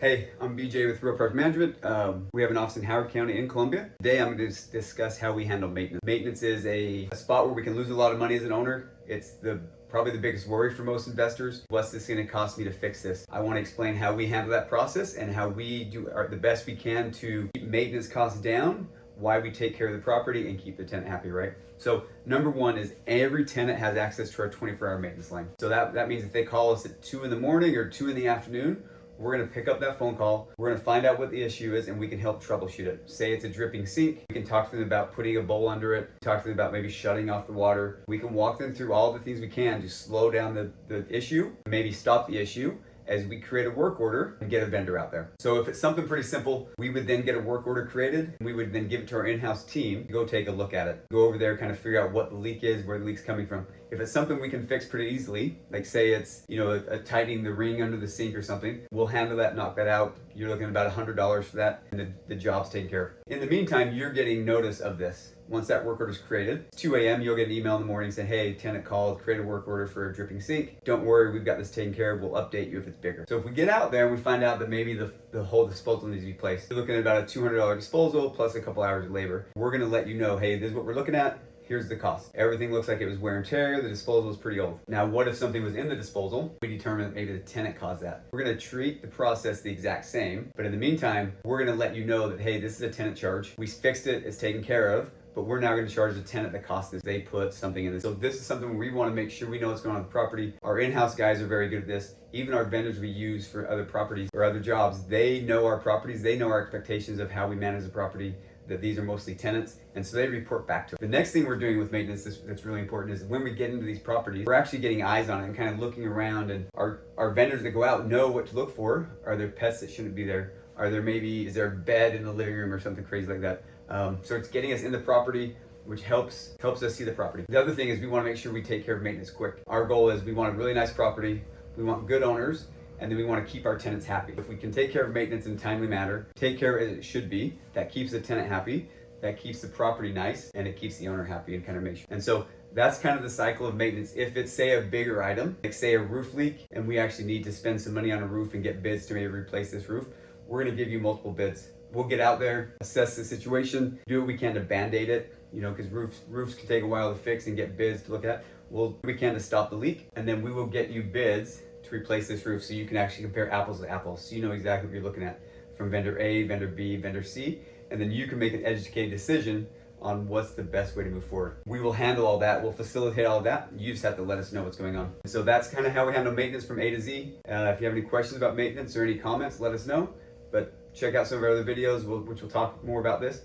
Hey, I'm BJ with Real Project Management. We have an office in Howard County in Columbia. Today I'm going to discuss how we handle maintenance. Maintenance is a spot where we can lose a lot of money as an owner. It's probably the biggest worry for most investors. What's this going to cost me to fix this? I want to explain how we handle that process and how we do the best we can to keep maintenance costs down, why we take care of the property and keep the tenant happy, right? So number one is every tenant has access to our 24-hour maintenance line. So that means if they call us at 2 in the morning or 2 in the afternoon, we're gonna pick up that phone call, we're gonna find out what the issue is, and we can help troubleshoot it. Say it's a dripping sink, we can talk to them about putting a bowl under it, talk to them about maybe shutting off the water. We can walk them through all the things we can to slow down the issue, maybe stop the issue, as we create a work order and get a vendor out there. So if it's something pretty simple, we would then get a work order created, and we would then give it to our in-house team to go take a look at it. Go over there, kind of figure out what the leak is, where the leak's coming from. If it's something we can fix pretty easily, like say it's, tightening the ring under the sink or something, we'll handle that, knock that out. You're looking at about $100 for that, and the job's taken care of. In the meantime, you're getting notice of this. Once that work order is created, it's 2 a.m., you'll get an email in the morning saying, hey, tenant called, create a work order for a dripping sink. Don't worry, we've got this taken care of. We'll update you if it's bigger. So if we get out there and we find out that maybe the whole disposal needs to be placed, you're looking at about a $200 disposal plus a couple hours of labor. We're gonna let you know, hey, this is what we're looking at. Here's the cost. Everything looks like it was wear and tear. The disposal is pretty old. Now, what if something was in the disposal? We determine that maybe the tenant caused that. We're gonna treat the process the exact same, but in the meantime, we're gonna let you know that, hey, this is a tenant charge. We fixed it, it's taken care of, but we're now gonna charge the tenant the cost if they put something in this. So this is something we wanna make sure we know what's going on with the property. Our in-house guys are very good at this. Even our vendors we use for other properties or other jobs, they know our properties, they know our expectations of how we manage the property, that these are mostly tenants, and so they report back to us. The next thing we're doing with maintenance that's really important is when we get into these properties, we're actually getting eyes on it and kind of looking around, and our vendors that go out know what to look for. Are there pets that shouldn't be there? Is there a bed in the living room or something crazy like that? So it's getting us in the property, which helps us see the property. The other thing is we want to make sure we take care of maintenance quick. Our goal is we want a really nice property, we want good owners, and then we want to keep our tenants happy. If we can take care of maintenance in a timely manner, take care of it as it should be, that keeps the tenant happy, that keeps the property nice, and it keeps the owner happy and kind of makes sure. And so that's kind of the cycle of maintenance. If it's, say, a bigger item, like say a roof leak, and we actually need to spend some money on a roof and get bids to maybe replace this roof, we're gonna give you multiple bids. We'll get out there, assess the situation, do what we can to band-aid it, because roofs can take a while to fix and get bids to look at. We'll do what we can to stop the leak, and then we will get you bids to replace this roof so you can actually compare apples to apples, so you know exactly what you're looking at from vendor A, vendor B, vendor C, and then you can make an educated decision on what's the best way to move forward. We will handle all that, we'll facilitate all of that. You just have to let us know what's going on. So that's kind of how we handle maintenance from A to Z. If you have any questions about maintenance or any comments, let us know. But check out some of our other videos, which will talk more about this.